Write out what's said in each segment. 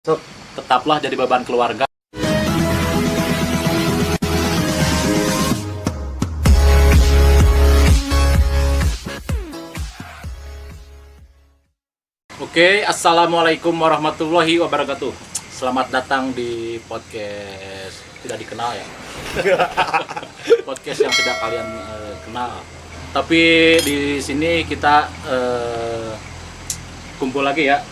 Tetaplah jadi beban keluarga. Oke, assalamualaikum warahmatullahi wabarakatuh. Selamat datang di podcast tidak dikenal ya. Podcast yang tidak kalian kenal. Tapi di sini kita kumpul lagi ya.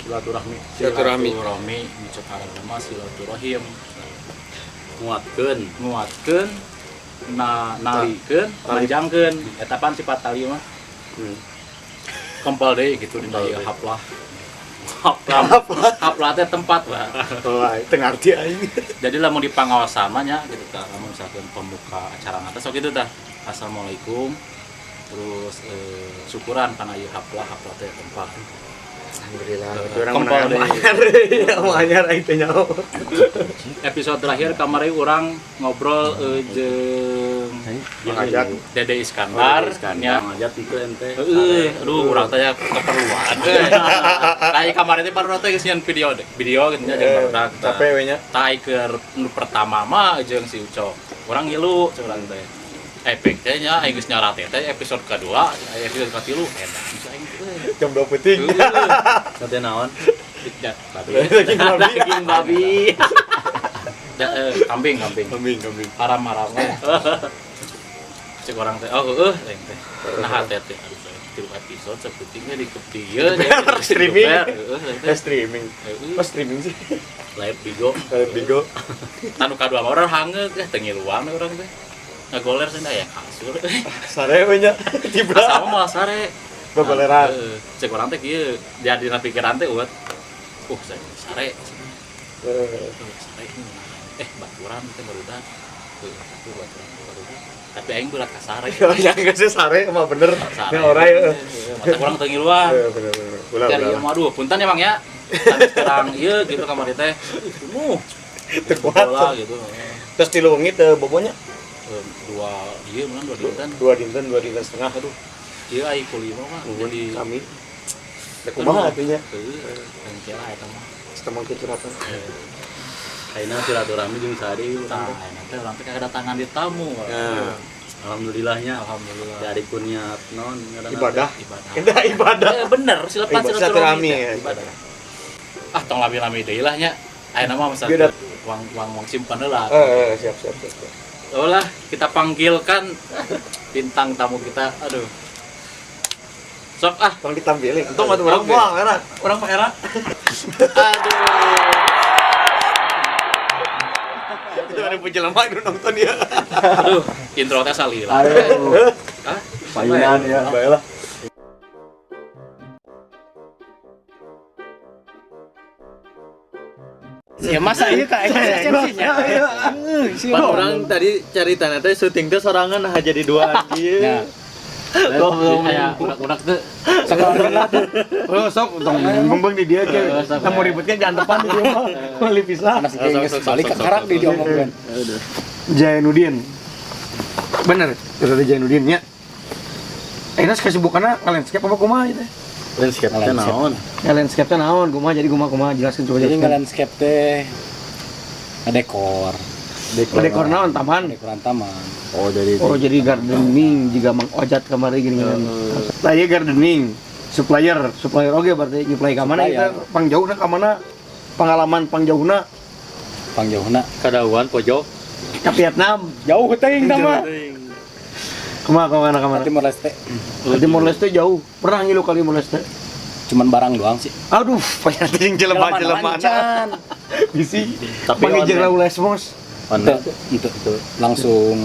Silaturahmi mencekar agama silaturahim nguatkeun nalikeun panjangkeun eta pan sifat tali mah kempel deui gitu dina ieu haplah teh tempat lah teu ngarti aing. Jadi lamun di pangaosan mah nya gitu tah lamun misalkan pembuka acara ngatos sok kitu tah assalamualaikum terus syukuran kana ieu haplah teh tempat. Alhamdulillah, orang anyar aing teh nyaho. Episode terakhir kemarin orang ngobrol jeung ngajak Dede Iskandar nya ngajak itu ente. Aduh urang teh keperluan. Kayak kemarin teh baru teh geus video gitu nya jeung barudak. Capek we nya. Tah keur nu pertama mah jeung si Ucok. Urang ngilu ceuh urang teh. Efek teh nya aing geus nyarat teh episode kedua, episode katilu edan bisa aing teh. Jam 2 penting. Teh naon? Daging babi. Kambing. Haram we. Cek orang teh, aing teh. Nah teh tilu episode saeuting di kepieun streaming. Pas streaming sih. Live bigo. Anu kadua mah urang hangeuk teh ngiluan urang teh. Ngagoler cenah aya kasur. Sare we nya tibra. Sama mah sare. Gogoleran. Cek urang teh kieu jadi na pikiran teh uet. Sare. Baturan teh barudak. Tapi aing berat ka sare. Ya geus sare mah bener. Nya ora ieu. Mata urang teu ngiluan. Bener. Ulah. Aduh, punten ya Mang ya. Sampai sekarang ieu gitu kamari teh. Teu kuat gitu. Terus tilu wengi teu bobonya. Dua dinten. Dua dinten setengah. Aduh. Ieu ai kuliah mah jadi kami. Da kumaha atunya? Engkel eta mah. Setemang curhatan. Ayeuna silaturahmi jeung sari Tah, nanti urang teh kedatangan di tamu. Nah, alhamdulillah. Dari kurniat naon ibadah. Ibadah. Ibadah. Bener, silapan Silaturahmi. ibadah. Tong lami-lami deui lah nya. Ayeuna mah masa uang simpen heula. Siap. Lah, kita panggilkan bintang tamu kita. Aduh. Sok Tong ditampilin. Untung atuh urang moal era. Urang mah era. Aduh. Itu ada penjelema nu nonton ya. Aduh, intro teh salila. Aduh. Hah? Payunan ya. Baiklah. Ya masa ieu ka esensinya. Pan orang tadi cari tanah teh syuting teh sorangan nah jadi dua ieu. Aya udak-udak teh Sekarang oh sok untung ngembang di dia ke mau ributnya jangan depan di dia mah kali pisah balik ke karak di diomongkeun Jainuddin bener terus ada Jainuddin nya ayeuna kesibukanna landscape apa kumaha ieu teh Landscape teh naon? ya landscape teh naon kumaha jadi kumaha jelaskeun coba Jadi landscape teh ngedekor naon taman dekoran taman. Oh jadi gardening juga Mang Ojat kemarin gini lah ieu gardening supplier oge berarti nyuplai ka mana kita pangjauhna ka mana pengalaman pangjauhna kadauan pojok ka Vietnam Jauh teuing tah mah. Kemana? Timor Leste. Timor Leste jauh. Pernah ngilu kali Timor Leste? Cuman barang doang sih. Aduh, payah ting jelema Can. Bisi. Tapi Pangijeng Raul Lesmos. Itu langsung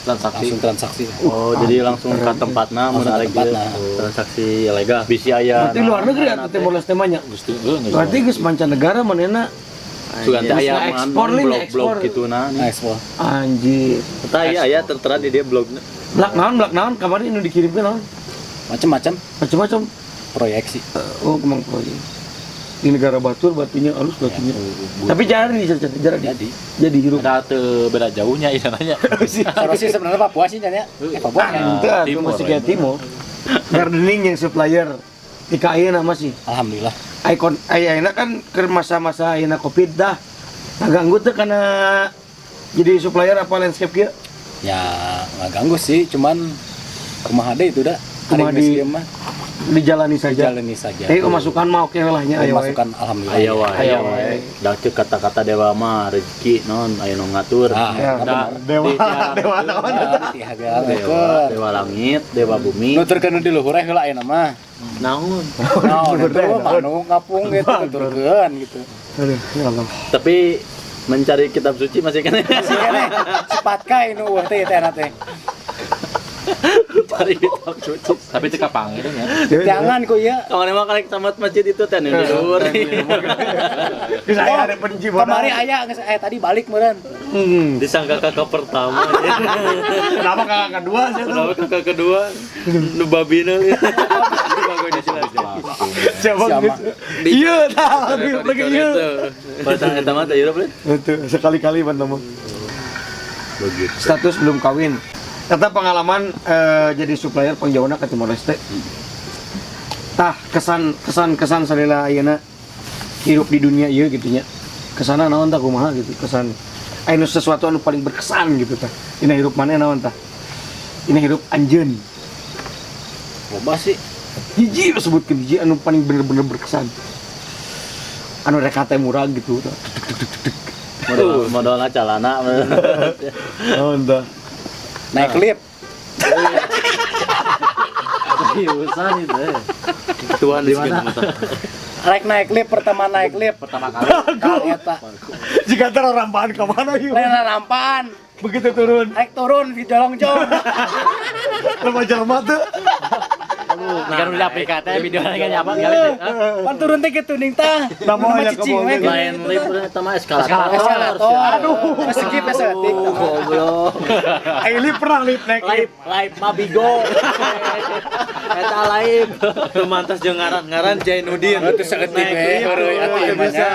transaksi. Oh, jadi langsung ke tempatna mun arek transaksi ilegal. Bisi aya. Berarti luar negeri atuh Timor Leste mah nya. Berarti geus mancanegara manehna. Sugan teh aya ekspor blog kituna. Ekspor. Anjir. Eta aya tertera di dia blogna. Blak naon kemarin nu dikirimkeun naon? Macam-macam proyek sih. Oh, kemang proyek. Di negara batur batunya halus batunya. Tapi jadi hirup. ada teu beda jauhnya ieu nanya. Terus sih sebenarnya Papua sih nya. Papua. Timur. Masih kayak timur. Gardening yang supplier Tika ayeuna masih. Alhamdulillah. Ayeuna kan ke masa-masa ayeuna Covid dah. Ngaganggu teh karena jadi supplier apa landscape kieu? Ya nggak ganggu sih, cuman kumaha deui itu dah. Kumaha Hari geus mah dijalani saja. jalani saja. Tapi pemasukan mah oke lah nya ayo wae. Masukan alhamdulillah. Aya wae. Aya wae. Da ceuk kata-kata dewa mah rezeki non aya nu ngatur. Ah, Ya, Da dewa naon? dewa langit, dewa bumi. Nuturkeun di luhur heula ayeuna mah. Naon? Naon itu manu ngapung gitu nuturkeun gitu. Aduh, ya Allah. Tapi mencari kitab suci masih kan Masih kene cepat kae nu eueuh teh eta teh. cari kitab suci. Tapi cek panggil ya. Jangan ku ieu. Kemarin mah karek tamat masjid itu teh nu di luhur. Bisa aya ada benci bodoh. Kemari aya geus tadi balik meureun. Disangka kakak pertama. Kenapa kakak kedua sih tuh? Kenapa kakak kedua? Nu babina. Bagus dijelaskan. Coba Sama. iya tah lagi iya. Pada eta mah teh ieu Itu sekali-kali bantu begitu. status belum kawin. Kata pengalaman jadi supplier pengjauhna ke Timor Leste. Tah kesan salila ayeuna hidup di dunia ieu gitu nya. Kesana naon tah kumaha gitu kesan. Anu sesuatu anu paling berkesan gitu tah. Dina hidup mana naon tah? Dina hidup anjeun. Loba sih. Hiji sebutkeun hiji anu paling bener-bener berkesan. Anu rek teh murah gitu tah. Modalna calana. Naon tah? Naik lift. Seriusan itu. Tuan di mana? Rek naik lift pertama kali. Kali eta. Jika ter rampaan ke mana yuk? Lain rampaan. Begitu turun, Rek turun di jolong-jolong. jelma tuh. Kan udah aplikasi video lagi nyapa kali. Pan turun teh kitu ning tah. Namun Nama aya cicing we. kebawa. Lain lift eta mah eskalator. Eskalator. Aduh, skip esetik. Goblok. Aili pernah lift naik lift. Live mah bigo. Eta live. Teu mantas jeung ngaran Jainuddin. Itu saeutik we heureui atuh ieu mah nya.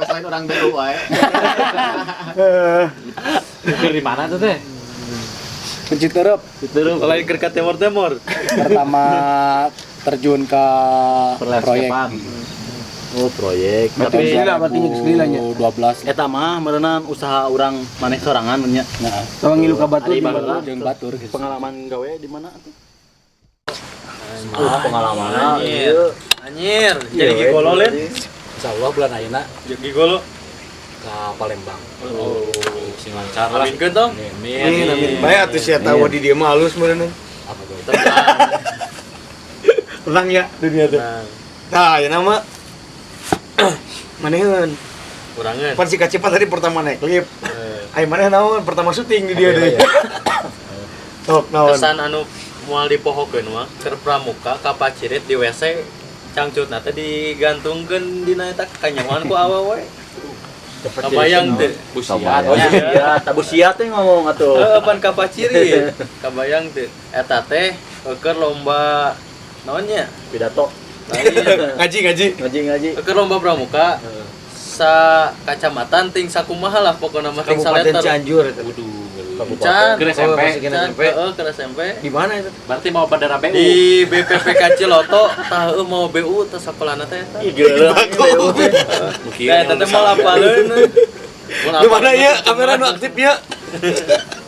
Selain orang baru wae. Di mana tuh teh? Kunci tereup. Terus lain keur ka temor-temor. Pertama terjun ke proyek. Oh, proyek. Berarti Tapi geus berarti geus lilanya. 12 eta mah meureunana usaha urang maneh sorangan nya. Nah, Tawang ngilu ka batu Ari di baheula. jeung batur gitu. Pengalaman gawe di mana atuh? Pengalaman anjir. Jadi gigolo len. Insyaallah bulan ayeuna Jadi gigolo. ka Palembang. Oh, sing lancar lah. Aminkeun tong. Amin. Bae atuh sia tahu di dieu mah halus meureun. Apa tuh? Tenang ya dunia tuh. Tah, ya nama maneheun. Kurangan. Pan si Kacipat tadi pertama naik lift. Ai maneh naon pertama syuting di dia deui. Sok naon. Kesan anu moal dipohokeun mah keur pramuka ka pacirit di WC cangcutna teh digantungkeun dina eta kanyawan ku awewe. Kabayang teh Busiat. Ya, tabusia teh ngomong atuh. pan ka pacirit. Kabayang teh eta teh keur lomba naon nya? Pidato. Lain. Ngaji. Keur lomba pramuka sa kacamatan ting sakumaha lah pokona mah ting Kabupaten saleter. Cianjur eta. Can. Ke SMP. Can, heeh, ke SMP. Di mana itu? Berarti mau bandara BU. Di BPPK Ciloto tah mau BU teh sakolana teh eta. Nah, eta teh mau apaleun. Di mana ya kamera nu aktifnya?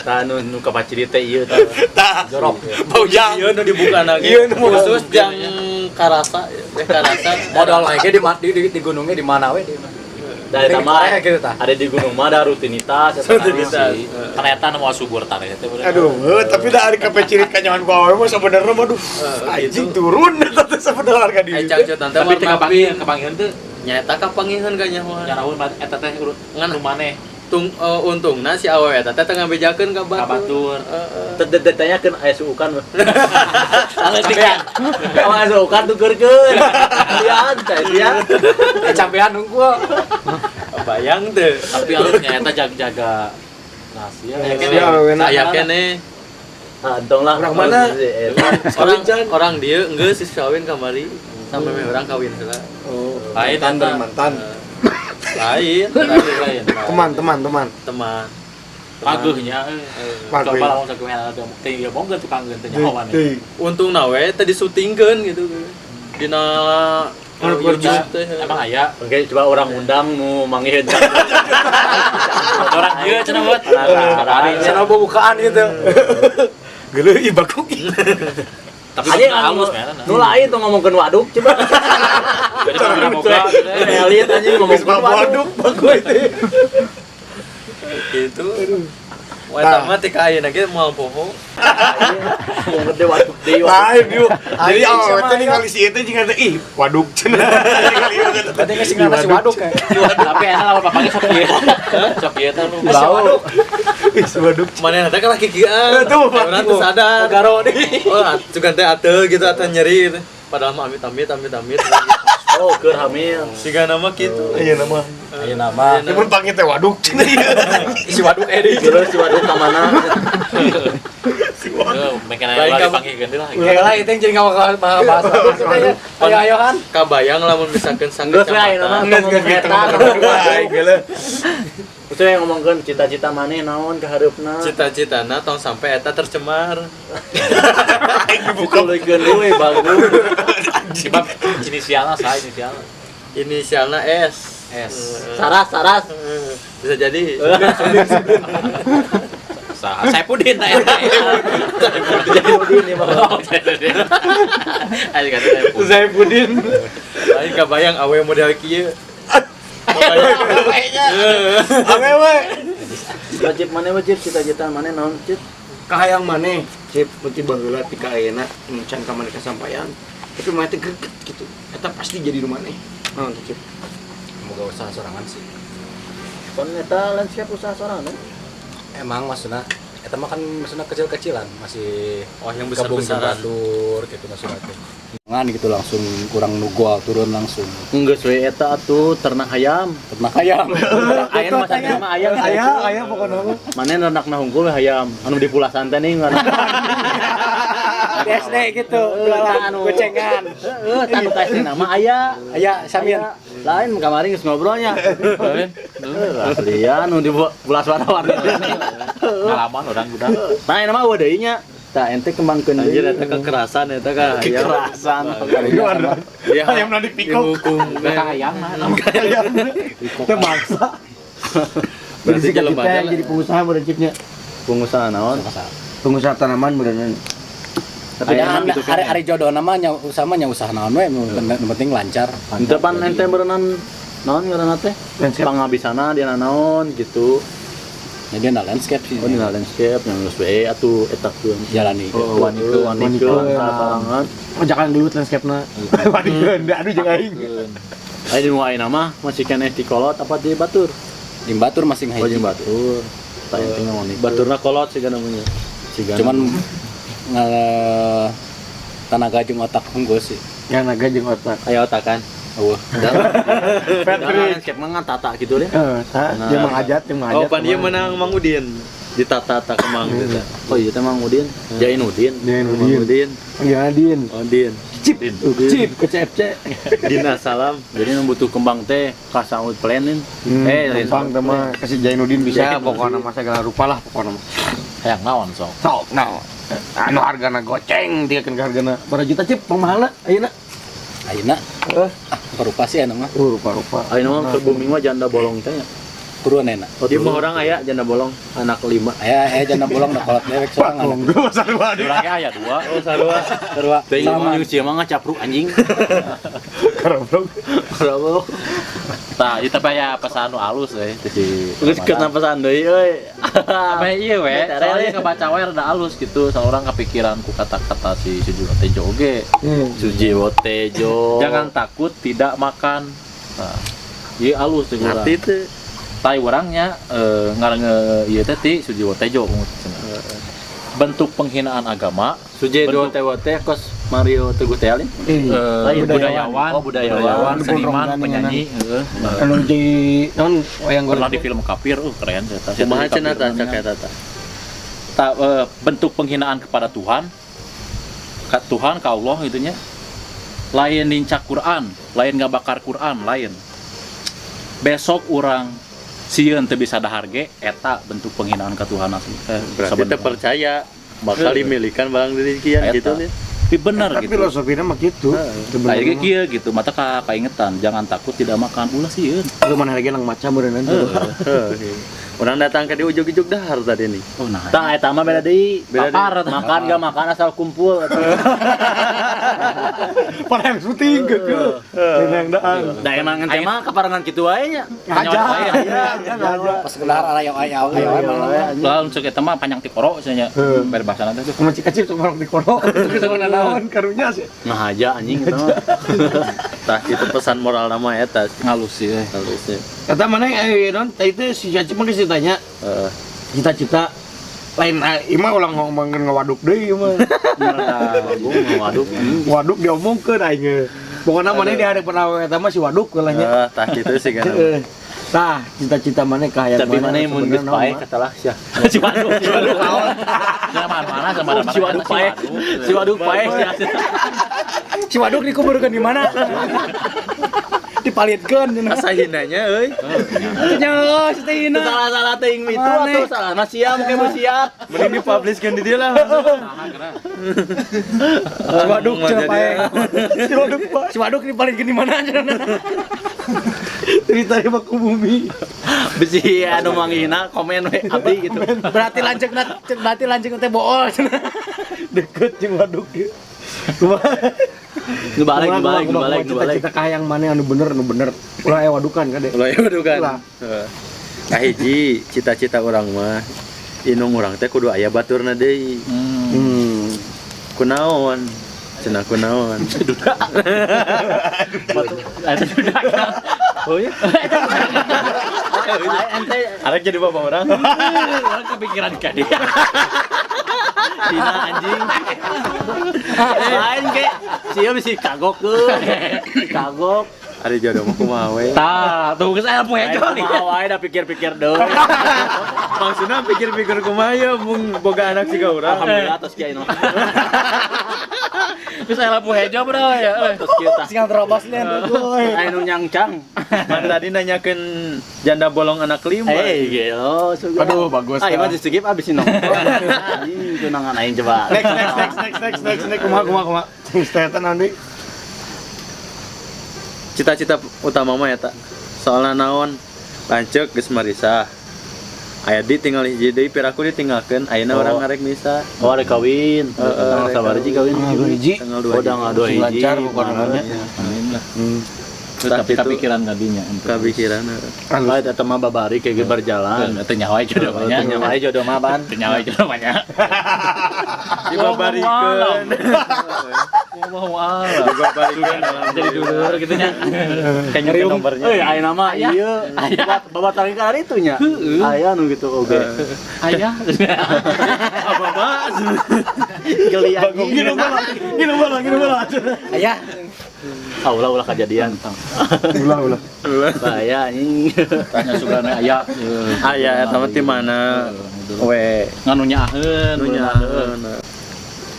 Tah nu kapaciri teh ieu tah. Tah. Jorok. Bau jang. Ieu nu dibuka lagi. Ieu nu mau Khusus jang karasa, karasa. Modal lagi di gunungnya di mana we di Da eta mah gitu tah. ada di gunung mah ada rutinitas eta Rutinitas. Ternyata nu subur tah eta. Aduh, tapi da ari kape cirit kanyawan ku awewe mah sabenerna mah duh. Anjing turun eta teh sabenerna harga di. Ai cangcut tante Tapi teh warna kepangihan teh nyata kapangihan ka nyawa. nyaraun eta teh Ngan. nu maneh Untungna si awewe eta teh teu ngabejakeun ka ka batur. teh tanyakeun aya suukan mah. Sampean. Awas suukan tukeurkeun. Lian teh sia. Sampean nunggu. Bayang teu. Tapi harusnya eta jaga rahasia. Ya, awewena. Saya kene Antong lah. Urang mana? orang dia geus si kawin kamari sampai me urang kawin heula. Lain Mantan eta. mantan. Lain, Lain. Teman. teman. Pageuhnya Pageuh. coba langsung ke mana ada teh ya monggo tukang geun teh nyawa maneh. Teuing. Untungna we teh disutingkeun gitu. dina YouTube teh. emang aya Oke, coba orang undang nu manggiheun orang ieu cenah buat Sana bukaan gitu. Geuleuh ih bagong. tapi Anjing halus nu lain tuh ngomongkeun waduk coba. jadi pernah boga Elit anjing ngomongkeun waduk. Bagus itu. Gitu. Wah, eta mah teh ka ayeuna ge moal poho. Ngomongkeun teh waduk deui. Lain yuk. Jadi awal teh ningali si eta jeung ih waduk cenah. Berarti nggak sih nasi waduk kayak. tapi enak lawan papanya sok ieu sok ieu teh nu Waduk. Ih waduk. Manehna teh kan kikian. Tuh, Urang teh sadar. Garo nih. Oh, sugan teh ateu gitu ateu nyeri gitu. Padahal mah amit-amit. Oh, keur hamil. Siga nama gitu. Iya nama. ayo nama Mun panggil teh waduk cenah. isi waduk edi Terus si waduk ka mana? makin Lain aya kamu. dipanggil ganti lah Ya lah itu yang jadi nggak bahasa. Ayo kan. Kabayang lamun misalkan sang Geus we ayeuna mah ngomong eta. Geuleuh. Terus yang ngomongkeun cita-cita maneh naon ka hareupna? cita-citana tong sampai eta tercemar. Bukulikeun deui bagus. sebab inisialna saha inisialna Inisialna S. S Saras. Bisa jadi. saha Saipudin tah eta Jadi ini mah. ayo ganti Saipudin Saipudin. Lain kabayang awe model kieu. Awewe. Wajib maneh wajib cita-cita maneh naon cit? Kahayang maneh, cip penting baheula ti ka ayeuna can ka maneh kasampaian. Tapi mah teh greget gitu. Eta pasti jadi nu maneh. Naon tuh cip? moga usaha sorangan sih Kon eta landscape usaha sorangan. emang maksudnya eta mah kan maksudnya kecil-kecilan masih Oh, yang gabung di besar-besaran. batur gitu maksudnya tuh ngan gitu langsung kurang nugol turun langsung Geus we eta atuh ternak ayam. ternak ayam Ayam masa mah ayam. Aya pokoknya mah. Maneh renakna hungkul hayam. Anu di pulasan teh ning ngaran. Di SD gitu. Jualan gocengan. Heeh, tanu kasih nama aya. Aya sambil. Lain kamari geus ngobrolnya. Aslian nu di bulas warna-warni. pengalaman orang udah Nah, nama eueuh deui nya. Tah ente kembangkeun Anjir deui. eta kekerasan eta ka. Kekerasan. Dia Ayam na dipikok. dihukum. ayam Teu maksa. Berarti Kita jelema aja lah. jadi pengusaha bercipnya. Pengusaha naon? Pengusaha tanaman beneran. Tapi Ayam emang gitu kan. hari jodoh namanya usaha naon we yang penting lancar Ente pan ente berenang naon ngaranna teh? Landscape. Pangabisana dia naon gitu. jadi ada landscape sih Oh, di landscape yang geus we atuh eta keun. jalani Oh, wanikeun sarangan. Oh jangan gelut landscape-na. Wanikeun, aduh jeung aing. Aya di nu ayeuna mah masih keneh di kolot apa di batur? di batur masing Oh, jeung hiji batur. Tah ente ngomongin. Baturna kolot sigana namanya. Sigana. cuman tenaga jeung otak unggul sih Yang naga jeung otak. aya otakan. eueuh Jangan landscape mah tata gitu deh. Tah, Nah. jeung mangajat, jeung Oh, mangajat. pan dia menang Mang Udin. Ditata-tata ke Mang gitu. Oh iya teh Mang Udin. Jain Udin. Jain Mang Udin. Udin. Panggil Adin. Udin. Cip, cip ke CFC. Dina salam. Jadi nu butuh kembang teh kasaut planin. Gampang teh mah kasih Jainuddin bisa pokokna mah segala rupa lah pokokna mah. hayang naon sok Sok, nah. Anu hargana goceng dikeun ka hargana berapa juta cip pemahalna ayeuna? ayeuna berupa sih anu mah Rupa-rupa. Ayeuna mah ke bumi mah janda bolong teh. turun enak Oh, di mah orang aya janda bolong anak 5. aya jana bolong da kolot dewek sorangan Monggo sarua deui. urang aya dua Oh, sarua. sarua Teh mah jeung sia mah ngacapruk anjing. Karoblog. Bravo. tah ieu teh aya pesan nu alus euy di Geus keuna pesan deui euy. apa ieu we soalnya kebaca we rada alus gitu saurang kepikiran ku kata-kata si Sujiwo Tejo oge Sujiwo Tejo. jangan takut tidak makan nah ieu alus teh urang Arti teh tai urangnya ngarange ieu teh ti Sujiwo Tejo bentuk penghinaan agama Sujiwo bentuk- Tejo teh kos Mario Teguh teh alin. budayawan Oh, budayawan. seniman Kurang penyanyi Anu di non wayang pernah golek. di film kafir keren eta Kumaha cenah tah cak eta tah. bentuk penghinaan kepada Tuhan Tuhan ka Allah gitunya lain nincak Quran lain ngabakar Quran lain besok orang sieun teu bisa daharge eta bentuk penghinaan ka Tuhan asli Berarti teh percaya bakal dimilikan barang diri kian Eta. gitu nih. Tapi bener Tapi gitu. filosofinya mah gitu. Kayak kieu gitu, mata kaingetan, jangan takut tidak makan ulah sieun. Lu mana lagi lang maca meureun Orang datang ke di ujug-ujug dahar tadi nih. Oh nah. Tang eta mah beda deui. Beda Papar, makan gak makan asal kumpul. Pada yang syuting gitu. Yang daan. Da emang ente mah kaparangan kitu wae nya. pas gelar ayau Lalu untuk eta mah panjang ti koro cenah nya. Berbahasa nanti tuh. Sama cik-cik cuma orang di kono. Sama naon karunya sih. Nah aja anjing eta mah. Tah itu pesan moral nama eta. Ngalus sih. Halus ya. kata mana non itu si Cacip mah geus ditanya cita-cita Lain imah ulang ngomongin ngewaduk deui mah. Waduk diomongkeun aing. Pokona maneh di hari pernah eta mah si waduk lah nya. Tah gitu sih kan. tah cita-cita mana kahayang Tapi mana yang mun geus pae katalah sia. Si waduk naon. Mana sama Si waduk pae. Si waduk pae sia. Si waduk dikuburkeun di mana? Dipalitkeun Asa hinanya euy. Nya sitina. Salah-salah teuing itu atuh salahna sia mungkin mah sia. Mending dipublishkeun di dia lah. Si waduk cenah pae. Si waduk dipalitkeun di mana cenah. cerita di baku bumi Bisi anu manggihna komen we abdi gitu. Berarti lanceuk teh bool cenah. deket jeung waduk ieu Nu balik. cita-cita kahayang mana anu bener ulah wadukan kade Ulah ya bukan. Kahiji cita-cita orang mah inung urang teh kudu aya baturna deui. Kunaon? Cenah kunaon? Eta sudah. Oh ya. Ente Arek jadi bapak orang. orang kepikiran ka dia. Dina anjing. Lain ke sia bisi kagokkeun. Kagok. Ari jodoh mah kumaha we. Tah, tuh geus aya poejo nih. Wae da pikir-pikir deui. Maksudna pikir-pikir kumaha ya mung boga anak siga urang. Alhamdulillah tos kieu. Geus aya poejo bro ya. Tos kieu tah. singal terobos nih Anu nyangcang. Man tadi nanyakeun janda bolong anak 5. Gelo. Aduh bagus. Ah, imah disigip abis nongkrong. Anjing tunangan aing coba. Next kumaha. Statan nanti. Cita-cita utama mah eta. Soalna naon? Lanceuk geus marisa. Aya di tinggal hiji deui piraku ditinggalkeun, ayeuna urang ngarek misa. Oh, ada kawin. Tanggal sabar hiji kawin. Tanggal 2 Oh, tanggal 2 hiji. lancar pokoknya Amin lah. Tapi Tapi kepikiran tadinya. Kapikiran. Ah, eta mah babari kayak gitu berjalan. Itu nyawa jodoh banyak. Nyawa aja jodoh mah ban. Nyawa jodoh banyak. Dibabarikeun. Dibabarikeun Jadi dulur gitu nya. Kayaknya nomornya. Euy, aya nama ieu. Babatang ka hari itu nya. Aya nu gitu oge. Ayah. apa bahas? Geli anjing. Gini bola. Aya. Ulah kejadian. Ulah. Bahaya anjing. Tanya sugana aya. Aya eta mah ti mana? We Nganu nyaheun. nunyaheun.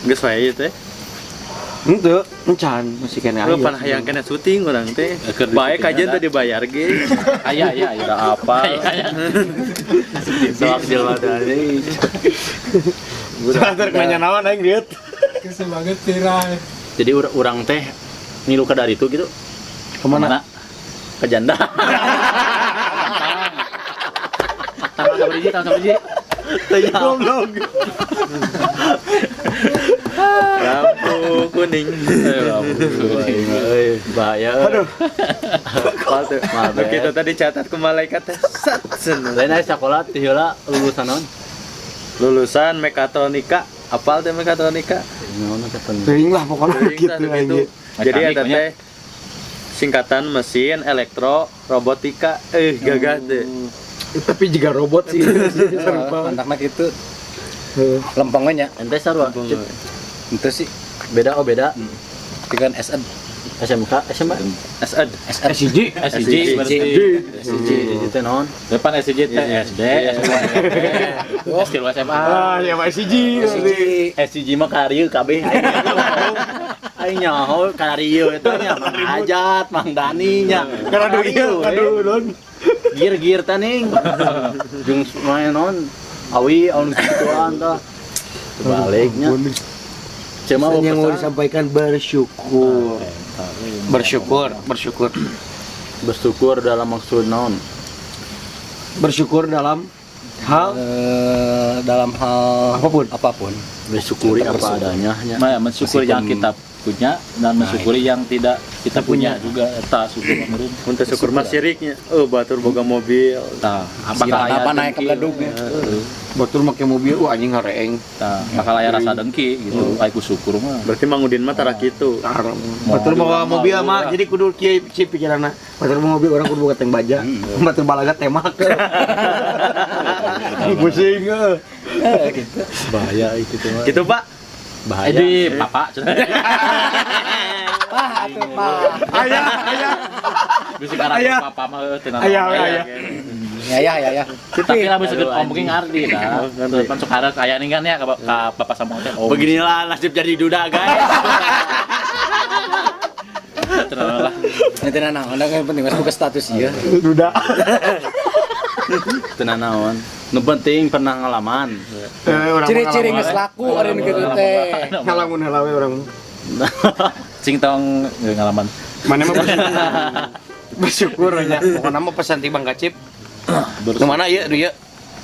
Geus wae teh. henteu encan masih kena Lu aya pan hayang kena syuting urang teh. Keur di Bae syuting kajian ada. teh dibayar ge. Aya. Udah apa? Soal jelma dari. Santer nanya naon aing lihat. Jadi urang teh ngilu ka dari itu gitu. Kemana? Ke janda. Tanggal sabar hiji. Goblok. Lampu kuning. Bahaya. Aduh. Begitu tadi catat ke malaikat teh. Sat. Lain aya sakola teh heula lulusan naon? Lulusan mekatronika. Apal teh mekatronika? Naon eta pen. teuing lah pokoknya Teuing gitu tah aja gitu. Jadi Mekanik ada banyak. teh singkatan mesin, elektro, robotika. Gagah teh. tapi juga robot sih Antakna kitu. Lempeng we nya. Ente sarua. Ente sih beda dengan SN. SMK, SMA, SED. SIJ SIJ berarti. SIJ itu naon? Depan SIJ teh SD, S2, SMP, SMA. Ya Pak SIJ. SIJ mah karieu kabeh. Aing nyaho karieu eta nya Mang Hajat, Mang Dani nya. Aduh don. Gir taning. Jeung main non. Awi aun kituan tah. Baliknya. Pesan yang mau disampaikan bersyukur. Bersyukur dalam maksud naon? Bersyukur dalam hal apapun. Bersyukuri apa adanya. Mensyukuri yang kita punya dan mensyukuri yang tidak kita punya juga. Eta syukur meureun. Untuk syukur mah syiriknya. Batur boga mobil. Tah, bakal naik ke beladugnya. Batur make mobil anjing hareeng. Tah, bakal aya rasa dengki gitu. Ai ku syukur mah. Berarti mangudin mah tara kitu. Batur bawa mobil mah jadi kudu kieu pikiranna. Batur bawa mobil orang kudu boga teng baja. Batur balaga temak. Pusing Gitu. Bahaya itu mah. Gitu, Pak. Bahaya. Di papa. Ayah. Bisa karena papa mah tenang. Ayah. Ya. Tapi lah bisa ngomongin ngardi dah. Teman sukarek aya nih kan ya ka bapak sama teh. Beginilah nasib jadi duda, guys. Tenang lah. Nanti naon kan penting mas buka status ieu. Duda. Tenang naon. Nu penting pernah ngalaman. Ciri-ciri geus laku ari nu kitu teh. Ngalamun halawe orang. Sing tong ngalaman. Mana mah bersyukur nya. Pokona mah pesan ti Bang Kacip. Nu mana ieu ieu?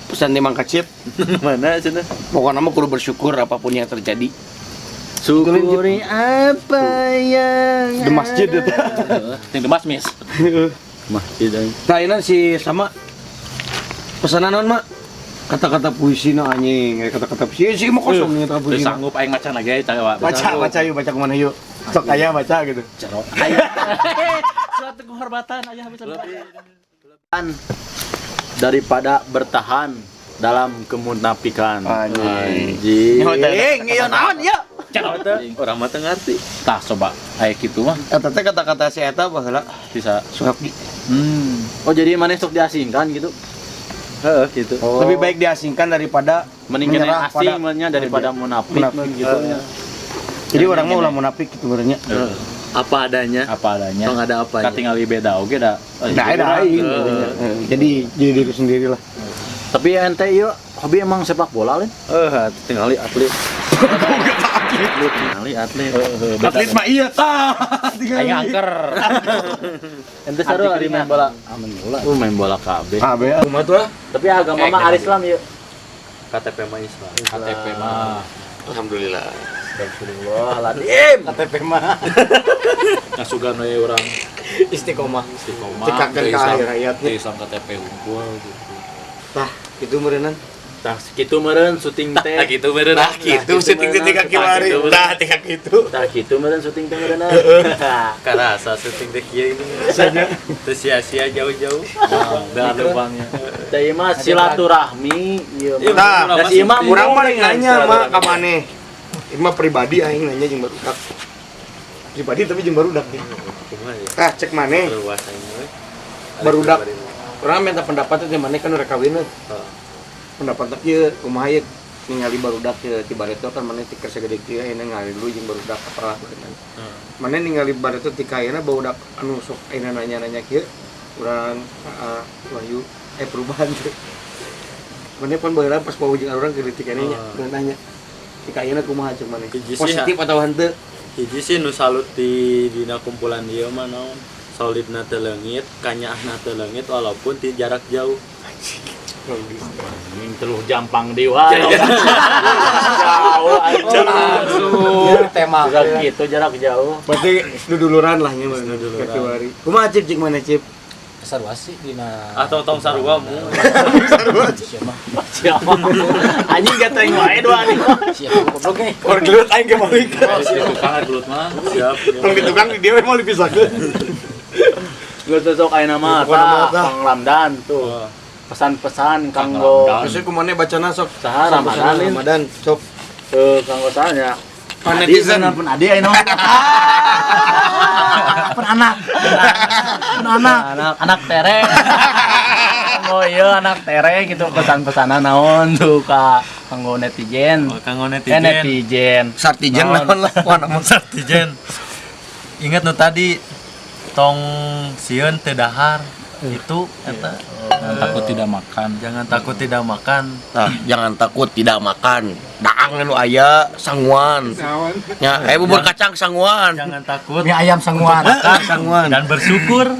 Pesan ti Bang Kacip. Mana cenah? Pokona mah kudu bersyukur apapun yang terjadi. Syukuri apa yang Di masjid itu. Ting demas mis. masjid aing. Nah, ini si sama pesanan naon mak? Kata-kata puisi na anjing, kata-kata puisi mah kosong nih kata puisi. Sanggup aing maca lagi coba. Baca yuk, baca kemana yuk? Sok aya baca gitu. Aya. Suatu kehormatan aya bisa. Daripada bertahan dalam kemunafikan. Anjing. Ngieu naon ya? Orang mah teu ngarti. Tah coba aya kitu mah Eta teh kata-kata si eta baheula bisa. Suhapdi. Oh jadi mana sok diasingkan gitu. Heeh, gitu. Lebih baik diasingkan daripada Mending menyerah asing nya daripada munafik gitu. Jadi orang mah ulah munafik gitu benernya. Apa adanya. Apa adanya. Tong ada apanya. Katingali beda oge da. Ada aing. Jadi diri sendiri lah. Tapi ente ieu hobi emang sepak bola lain? Tinggali atlet. Tinggali atlet. Atlet mah iya. Aing angker. Ente seru ari main bola. Main bola. Main bola KB. Abe mah tuh. Tapi agama mah ari Islam ieu. KTP mah Islam. KTP mah. Alhamdulillah. Astagfirullahaladzim. KTP mah. Ngasugan we urang Istiqomah. Cekakan ke akhir hayat. Islam KTP unggul gitu. Tah, itu meureunan. Tah kitu meureun syuting teh. Tah gitu meureun. Tah kitu syuting teh 3 kiloari. Tah 3 kitu. Tah kitu meureun syuting teh meureunna. Karasa syuting teh kieu ini. Teu sia-sia jauh-jauh. Benar lubangnya. Teh mah silaturahmi ieu. Tah, Da si imam urang mah nanya mah ka maneh. Ieu mah pribadi aing nanya jeung barudak. Pribadi tapi jeung barudak. Ah, cek maneh. Luas aing we. Barudak. Urang minta pendapat teh maneh kan udah kawin. Pendapat teh kieu kumaha ieu ningali barudak teh ti bareto kan maneh ti keur sagede kieu ayeuna ngali dulu jeung barudak apalah beunang. Maneh ningali bareto ti kayeuna barudak anu sok ayeuna nanya-nanya kieu urang Wahyu perubahan teh. Maneh pun baheula pas mau jeung urang keur ti keneh nya urang nanya. Ti kayeuna kumaha cek maneh? Positif atau henteu? Hiji sih nu salut di dina kumpulan dieu mah naon? Solidna teu leungit, kanyaahna teu leungit walaupun ti jarak jauh. Anjing teluh jampang dewa. Jauh anjing. Tema Jarak gitu jarak jauh. Berarti duduluran lah nya mah. Kiwari. Kumaha cip cik maneh cip? sarua sih dina Atau tong sarua mu. Siapa? Anjing gateng wae doa nih. siapa goblok ge. Or gelut aing ge balik. Tukang gelut mah. Siap. Tong di tukang di dia mau dipisahkeun. Geus cocok ayeuna mah Kang Lamdan tuh. Pesan-pesan kanggo Terus kumaha bacana sok saha Ramadan. Ramadan sok Kanggo sahanya. netizen. Pun adi ayeuna. Pun anak. Anak tereng. Oh iya anak tereng gitu pesan-pesanan naon tuh ka kanggo netizen. Kanggo Netizen. Sartijen naon lah wana mun Sartijen. Ingat nu tadi tong sieun teu dahar. Itu eta Takut tidak makan. jangan takut tidak makan. Nah, jangan takut tidak makan. Daang anu aya sanguan. Ya, bubur kacang sanguan. Jangan takut Mie ayam sanguan. Sanguan. dan bersyukur.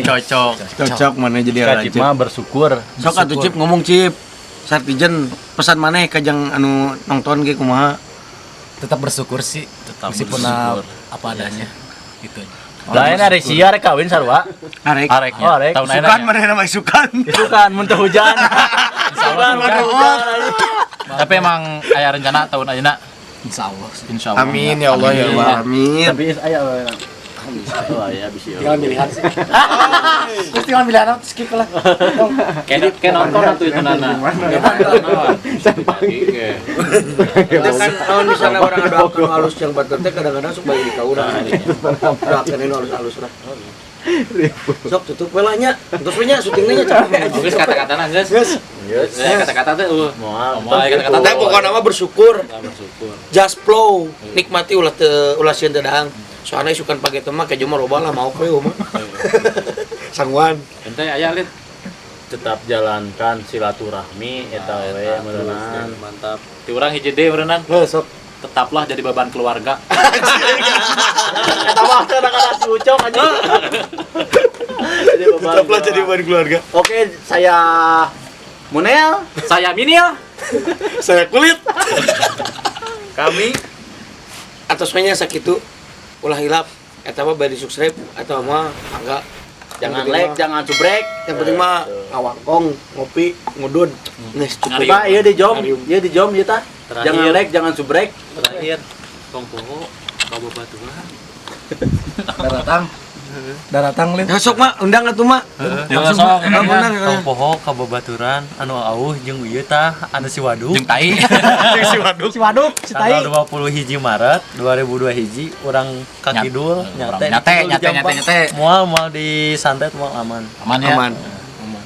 Cocok. Cocok mana jadi Cip mah bersyukur. Sok atuh Cip ngomong Cip. Sartijen pesan maneh ka jang anu nonton ge kumaha? Tetap bersyukur sih. Meskipun apa adanya. Gitu. Lain ada sia rek kawin sarua. Arek. Arek. Oh, arek. Tahun Sukan maneh nama sukan. Itu kan muntah hujan. Insyaallah. Tapi emang aya rencana tahun ayeuna. Insyaallah. Insyaallah. Amin ya Allah ya Allah. Amin. Tapi aya oh ya bisa. Tinggal pilihan sih. Terus tinggal pilihan apa skip lah. Kayak nonton atuh itu nana. Kita kan naon di sana orang ada anu halus yang batur teh kadang-kadang sok bagi ka urang. Doakeun ini halus-halus lah. Sok tutup we lah nya. Terus we nya syutingnya nya capek aja. Geus kata-katana geus. Geus. Kata-kata teh Moal. kata-kata Teh pokona mah bersyukur. bersyukur. Just flow. Nikmati ulah teu ulah sieun teu daang. Soalnya sukan pake tema kayak cuma loba lah mau ke mah. Sangguan. Ente aya lihat Tetap jalankan silaturahmi eta we meureunana. Mantap. di urang hiji deui meureunnan. Sok. Tetaplah jadi beban keluarga. Eta mah kadang-kadang si Ucok aja. Tetaplah jadi beban keluarga. Oke, saya Munel. Saya Minil. Saya kulit. Kami Atas nya sakitu ulah hilap eta mah bari subscribe atau mah enggak. jangan like, jangan subrek. Yang penting mah ngawangkong, ngopi, ngudun. Geus cukup. Pak, ieu di jom, ieu di jom ieu tah. Terakhir. Jangan like, jangan subrek. Terakhir Kong Poho Kababaturan. Daratang lin. Ya sok mah undang atuh mah. Jangan sok. Kong Poho Kababaturan anu auh jeung ieu tah anu si Waduk. Jeung tai. Si waduk, si tai. Tanggal 21 Maret 2002 hiji urang kakidul nyate Nyate. moal di santet moal aman. Aman ya. Aman.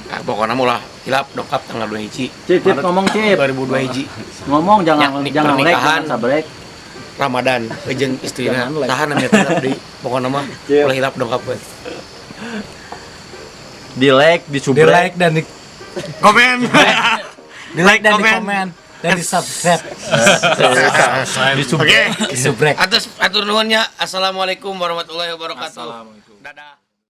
Nah, pokoknya mah lah hilap dokap tanggal 2 hiji. Cip, ngomong Cip. 2002 hiji. Ngomong jangan Yakni jangan like, pernikahan. jangan subrek. Ramadan jeung istrina tahan ame hilap deui. Pokona mah ulah hilap dongkap we. Di like, di Di subrek. like dan di Komen. di like dan di komen dan di subscribe. Di subrek. Oke. Di subrek. Atur nuhunnya. Assalamualaikum warahmatullahi wabarakatuh. Dadah.